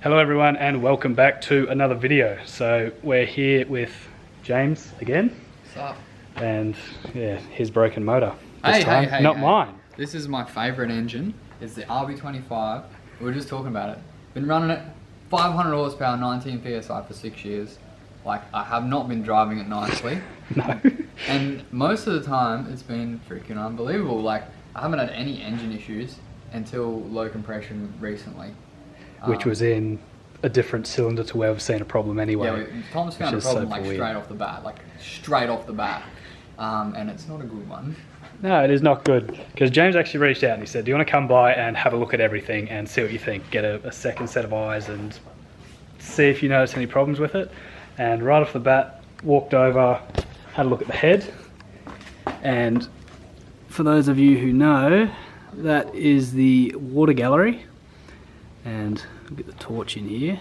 Hello everyone and welcome back to another video. So we're here with James again. What's up? And yeah, his broken motor. Hey, Not mine. This is my favourite engine. It's the RB25. We were just talking about it. Been running it 500 horsepower, 19 PSI for 6 years. Like, I have not been driving it nicely. No. And most of the time, it's been freaking unbelievable. Like, I haven't had any engine issues until low compression recently. Which was in a different cylinder to where we've seen a problem anyway. Yeah, Tom's found a problem like straight off the bat. And it's not a good one. No, it is not good. Because James actually reached out and he said, do you want to come by and have a look at everything and see what you think? Get a second set of eyes and see if you notice any problems with it. And right off the bat, walked over, had a look at the head. And for those of you who know, that is the water gallery. And I'll get the torch in here.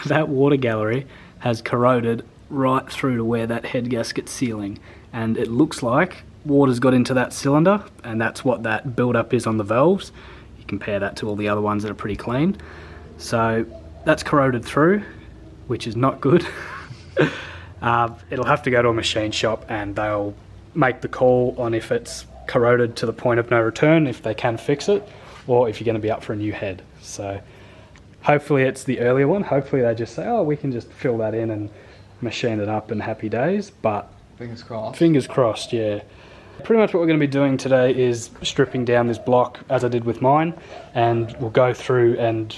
That water gallery has corroded right through to where that head gasket sealing, and it looks like water's got into that cylinder, and that's what that build-up is on the valves. You compare that to all the other ones that are pretty clean. So that's corroded through, which is not good. It'll have to go to a machine shop and they'll make the call on if it's corroded to the point of no return, if they can fix it, or if you're going to be up for a new head. So hopefully it's the earlier one. Hopefully they just say, oh, we can just fill that in and machine it up and happy days. But fingers crossed. Fingers crossed, yeah. Pretty much what we're going to be doing today is stripping down this block as I did with mine, and we'll go through and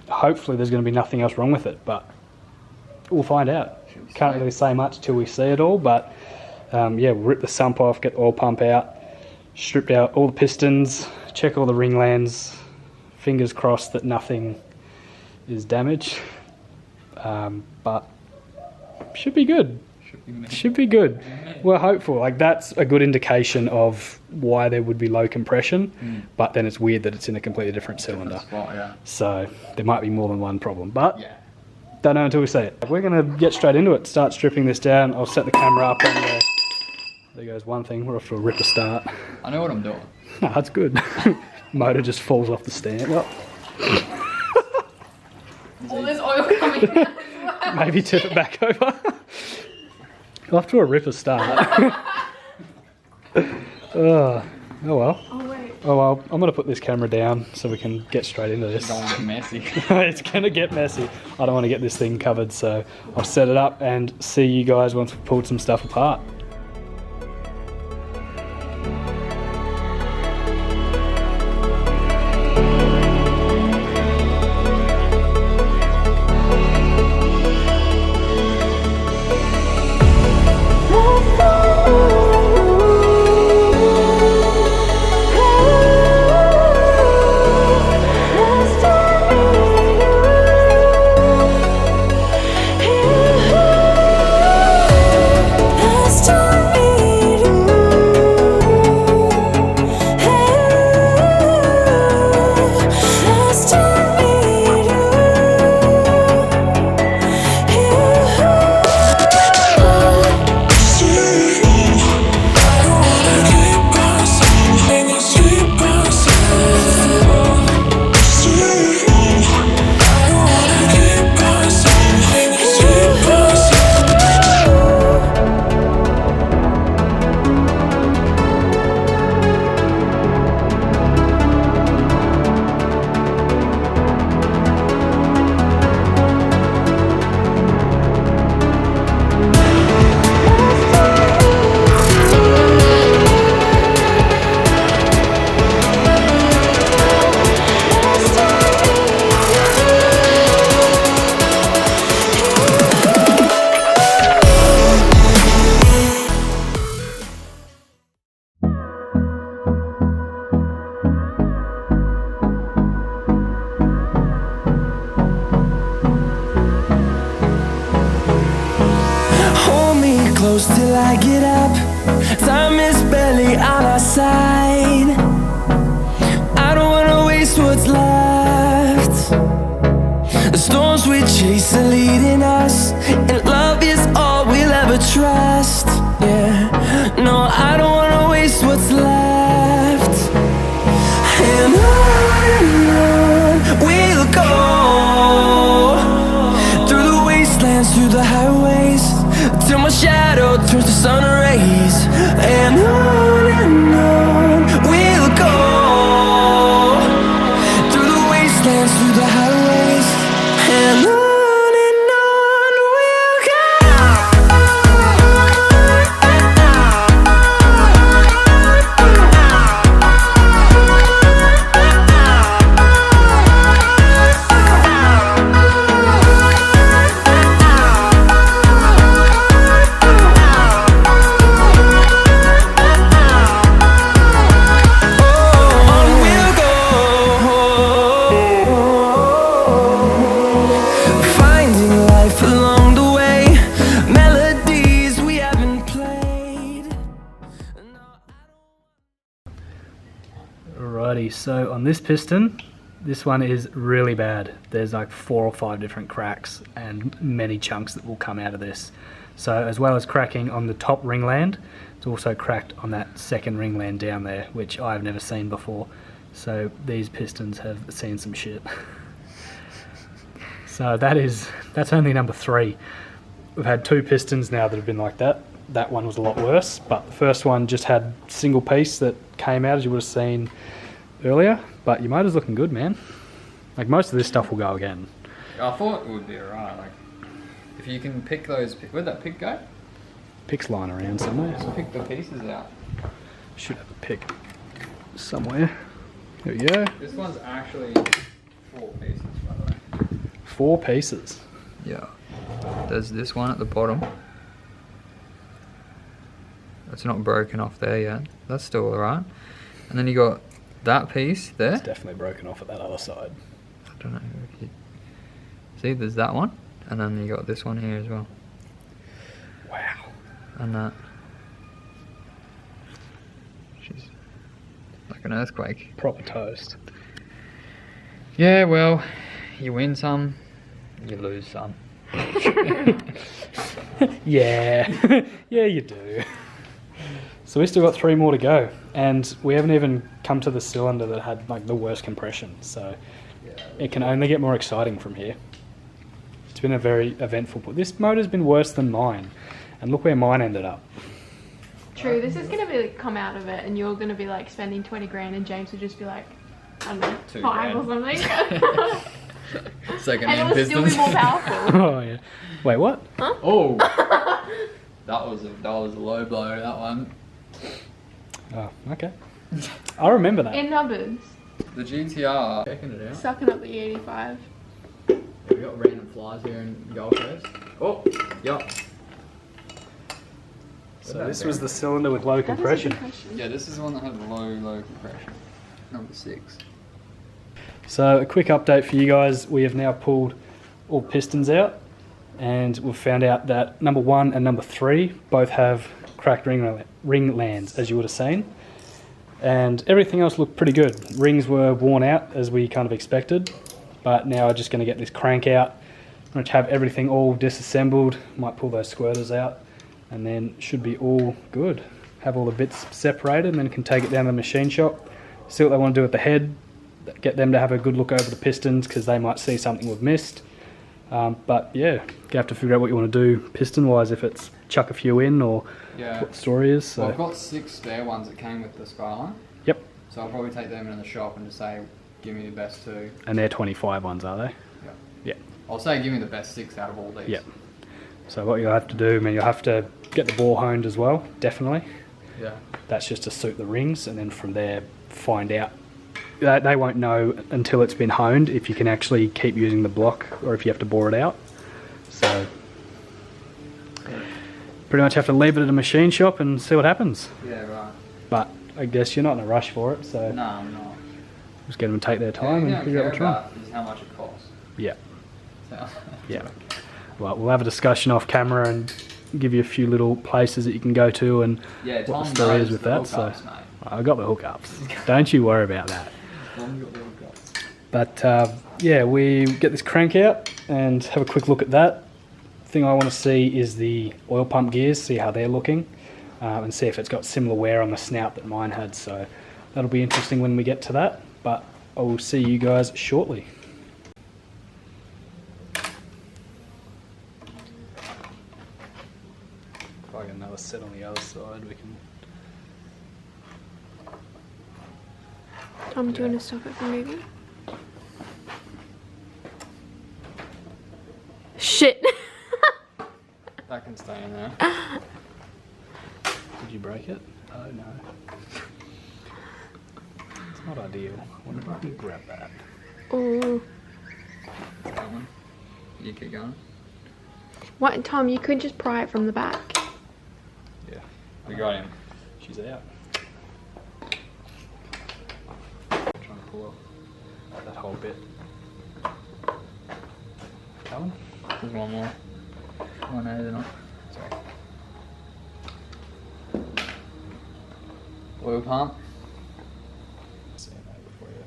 hopefully there's going to be nothing else wrong with it, but we'll find out. Can't really say much till we see it all, but yeah, we'll rip the sump off, get the oil pump out, stripped out all the pistons, check all the ring lands, fingers crossed that nothing is damaged, but should be good. Should be good. We're hopeful. Like, that's a good indication of why there would be low compression, but then it's weird that it's in a completely different cylinder. So there might be more than one problem, but don't know until we see it. We're going to get straight into it, start stripping this down. I'll set the camera up and there goes one thing. We're off to a ripper start. I know what I'm doing. No, that's good. Motor just falls off the stand. Well, all this oil coming out as well. Maybe tip it back over. Off to a ripper start. Oh well. Oh wait. Oh well, I'm going to put this camera down so we can get straight into this. It's going to get messy. It's going to get messy. I don't want to get this thing covered, so I'll set it up and see you guys once we've pulled some stuff apart. Close till I get up. Time is barely on our side. I don't wanna waste what's left. The storms we chase are leading us, and love is all we'll ever trust. Yeah, no, I don't wanna waste what's left. And on we'll go. So on this piston, this one is really bad. There's like 4 or 5 different cracks and many chunks that will come out of this. So as well as cracking on the top ringland, it's also cracked on that second ringland down there, which I've never seen before. So these pistons have seen some shit. So that's only number 3. We've had 2 pistons now that have been like that. That one was a lot worse, but the first one just had single piece that came out, as you would have seen earlier. But your motor's looking good, man. Like, most of this stuff will go again. I thought it would be alright. Like, if you can pick those, where'd that pick go? Pick's lying around somewhere. Just pick the pieces out. Should have a pick somewhere. There we go. This one's actually 4 pieces, by the way. 4 pieces. Yeah. There's this one at the bottom. It's not broken off there yet. That's still alright. And then you got that piece there. It's definitely broken off at that other side. I don't know. See, there's that one. And then you got this one here as well. Wow. And that. She's like an earthquake. Proper toast. Yeah, well, you win some, you lose some. Yeah. Yeah, you do. So we still got 3 more to go, and we haven't even come to the cylinder that had like the worst compression, so it can only get more exciting from here. It's been a very eventful put. This motor's been worse than mine, and look where mine ended up. True, this is going to be like, come out of it and you're going to be like spending 20 grand and James would just be like, I don't know, 2 5 or grand. something. Second And hand it'll still be pistons. more powerful. Oh yeah. Wait, what? Oh, that was a low blow. That one. Oh, okay. I remember that. In numbers, The GTR. Checking it out. sucking up the E85. Yeah, we got random flies here in Gold Coast. Oh, yup. So this was the cylinder with low compression. Yeah, this is the one that had low compression. Number 6. So a quick update for you guys. We have now pulled all pistons out, and we've found out that number 1 and number 3 both have cracked ring lands, as you would have seen. And everything else looked pretty good. Rings were worn out, as we kind of expected, but now I'm just going to get this crank out. I'm going to have everything all disassembled, might pull those squirters out, and then should be all good. Have all the bits separated, and then can take it down to the machine shop, see what they want to do with the head, get them to have a good look over the pistons, because they might see something we've missed. But yeah, you have to figure out what you want to do piston wise, if it's chuck a few in or what the story is. So. Well, I've got 6 spare ones that came with the Skyline. Yep. So I'll probably take them in the shop and just say, give me the best 2. And they're 25 ones, are they? Yep. Yeah. I'll say give me the best 6 out of all these. Yep. So what you'll have to do, you'll have to get the bore honed as well, definitely. Yeah. That's just to suit the rings, and then from there find out. They won't know until it's been honed if you can actually keep using the block or if you have to bore it out. So pretty much have to leave it at a machine shop and see what happens. Yeah, right. But I guess you're not in a rush for it, so No, I'm not. just get them to take their time and figure out what's wrong. Is how much it costs. Yeah, So. yeah. Well, we'll have a discussion off camera and give you a few little places that you can go to and Yeah, what the Tom story knows is with the that. hookups, So mate. I got the hookups. Don't you worry about that. Tom's got the hookups. But yeah, we get this crank out and have a quick look at that. Thing I want to see is the oil pump gears, see how they're looking, and see if it's got similar wear on the snout that mine had. So that'll be interesting when we get to that, but I will see you guys shortly. If I get another set on the other side, we can... Tom, do you want to stop it from moving? Shit! That can stay in there. Did you break it? Oh no. It's not ideal. I wonder if I can grab that. Oh. That one. You keep going. What, Tom? You could just pry it from the back. Yeah. We got him. She's out. Trying to pull up that whole bit. Coming? There's one more. Oh no, they're not. Sorry. Oil pump. See it over for you.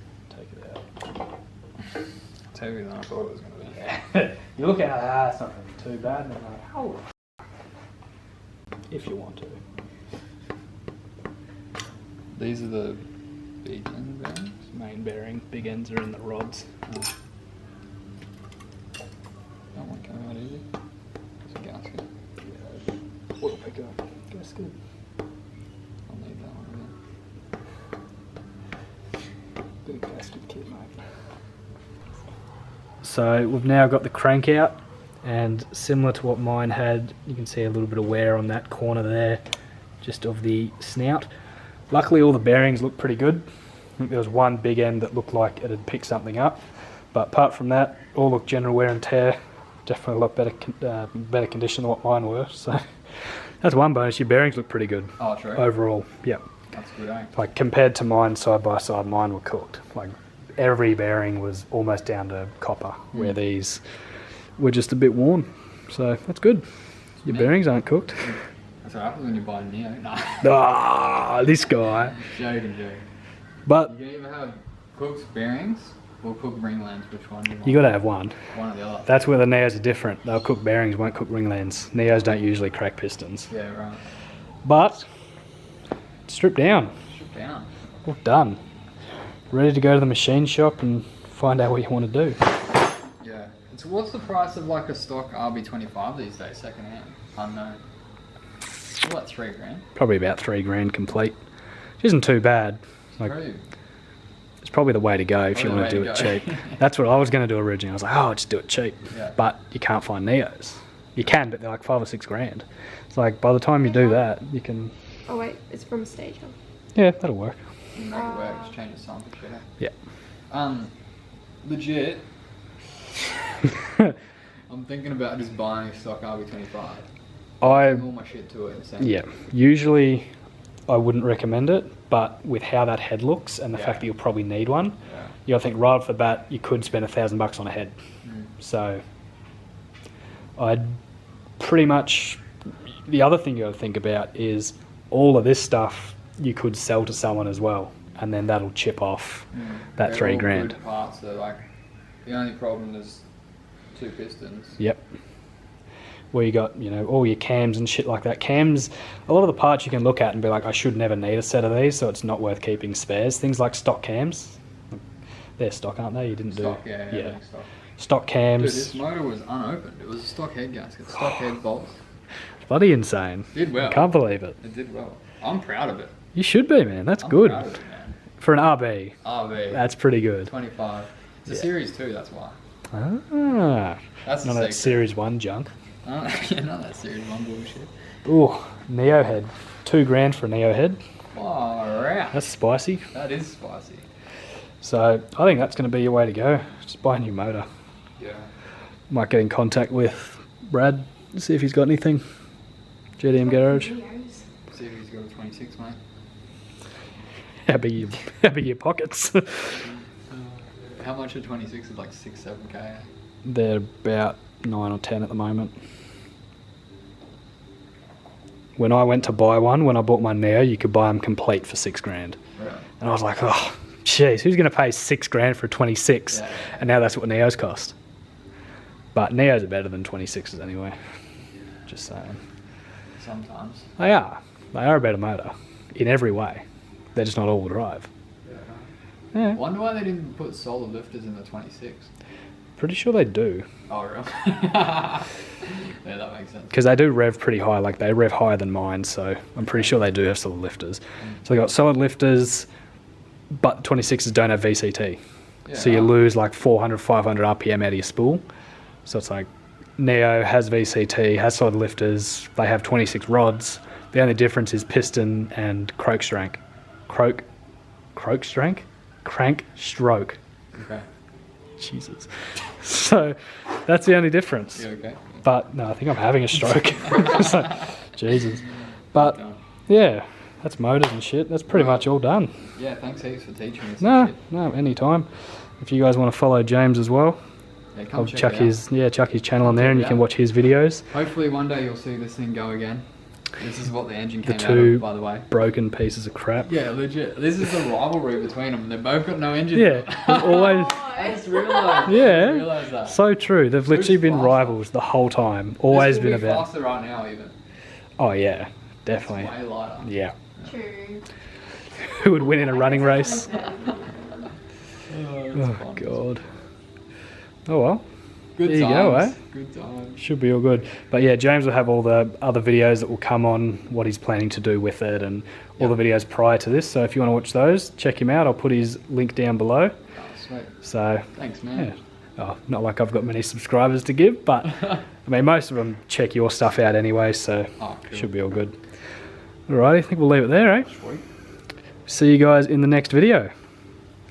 heavier than I thought it was going to be. You look at it, it's not going to be too bad. And I'm like, oh, if you want to. These are the big end bearings. Main bearing, big ends are in the rods. Oh. That won't come out easy. It's a gasket. Oil picker, gasket. I'll need that one again. Big gasket kit, mate. So we've now got the crank out, and similar to what mine had, you can see a little bit of wear on that corner there, just of the snout. Luckily all the bearings look pretty good. I think there was one big end that looked like it had picked something up, but apart from that, all look general wear and tear. Definitely a lot better condition than what mine were. So that's one bonus. Your bearings look pretty good. Oh, true. Overall, yeah. That's good, eh? Like compared to mine side by side, mine were cooked. Like every bearing was almost down to copper, where these were just a bit worn. So that's good. Your bearings aren't cooked. That's what happens when you buy a Neo. Nah. Ah, this guy. Joking. But You can either have cooked bearings or cooked ringlands. Which one do you want? you got to have one. One or the other. That's where the Neos are different. They'll cook bearings, won't cook ringlands. Neos don't usually crack pistons. Yeah, right. But strip down. Strip down. All done. Ready to go to the machine shop and find out what you want to do. Yeah. So what's the price of like a stock RB25 these days, second hand? Unknown. What, $3,000? Probably about $3,000 complete. Which isn't too bad. Like, True. it's probably the way to go if you Probably want to the do way it to go. cheap. That's what I was going to do originally. I was like, oh, I'll just do it cheap. Yeah. But you can't find Neos. You can, but they're like $5,000 or $6,000. It's like by the time you do that, you can. Oh wait, it's from Stage Hub. Yeah, that'll work. You make it work, just change the sign for shit. Yeah. Legit. I'm thinking about just buying a stock RB25. I All my shit to it. at the same yeah. time. Usually, I wouldn't recommend it, but with how that head looks and the Yeah. fact that you'll probably need one, Yeah. you gotta think right off the bat you could spend $1,000 on a head. So I'd pretty much. The other thing you gotta think about is all of this stuff you could sell to someone as well, and then that'll chip off that They're all $3,000. good parts. So like, the only problem is 2 pistons. Yep. Where you got, all your cams and shit like that. Cams, a lot of the parts you can look at and be like, I should never need a set of these, so it's not worth keeping spares. Things like stock cams. They're stock, aren't they? You didn't Stock, do... yeah. Stock. Stock Dude, cams. this motor was unopened. It was a stock head gasket, stock head bolts. Bloody insane. Did well. I can't believe it. It did well. I'm proud of it. You should be, man. That's I'm good. proud of it, man. For an RB, RB. that's pretty good. 25. It's a Yeah. Series 2, that's why. Ah. That's None the of that Series 1 junk. None of that Series 1 bullshit. Ooh, Neo head. $2,000 for a Neo head. Far out. That's spicy. That is spicy. So I think that's going to be your way to go. Just buy a new motor. Yeah. Might get in contact with Brad, see if he's got anything. GDM Garage. See if he's got a 26, mate. How big your pockets? How much are 26 is like 6, 7k? They're about 9 or 10 at the moment. When I went to buy one, when I bought my Neo, you could buy them complete for $6,000. Right. And I was like, oh, jeez, who's going to pay $6,000 for a 26? Yeah. And now that's what Neos cost. But Neos are better than 26s anyway. Just saying. Sometimes. They are. They are a better motor in every way. They're just not all-wheel drive. Yeah. Wonder why they didn't put solid lifters in the 26. Pretty sure they do. Oh, really? Yeah, that makes sense. Because they do rev pretty high. Like, they rev higher than mine, so I'm pretty sure they do have solid lifters. So they got solid lifters, but 26s don't have VCT. Yeah. So you lose like 400, 500 RPM out of your spool. So it's like Neo has VCT, has solid lifters, they have 26 rods. The only difference is piston and crank stroke. Crank stroke. Okay. Jesus. So that's the only difference. Yeah, okay. But no, I think I'm having a stroke. So, Jesus. But yeah, that's motors and shit. That's pretty much all done. Yeah, thanks heaps for teaching us. No, anytime. If you guys want to follow James as well, Yeah, come I'll check chuck it out. his channel on there, and you check it can out. watch his videos. Hopefully one day you'll see this thing go again. This is what the engine The came out two of, by the way. broken pieces of crap. Yeah, legit. This is the rivalry between them. They've both got no engine. Yeah, they've always. I just realised. Yeah. I just realised that. So true. They've literally been faster? rivals the whole time. Always This will been be about. faster right now, even. Oh yeah, It's definitely. way lighter. Yeah. True. Who would win in a running race? Oh, Oh god. Oh well. Good There you times. go, eh? Good times. Should be all good. But yeah, James will have all the other videos that will come on, what he's planning to do with it, and all the videos prior to this. So if you want to watch those, check him out. I'll put his link down below. Oh, sweet. So Thanks, yeah. man. Oh, not like I've got many subscribers to give, but I mean, most of them check your stuff out anyway, so Oh, cool. should be all good. Alrighty, I think we'll leave it there, eh? Sweet. See you guys in the next video.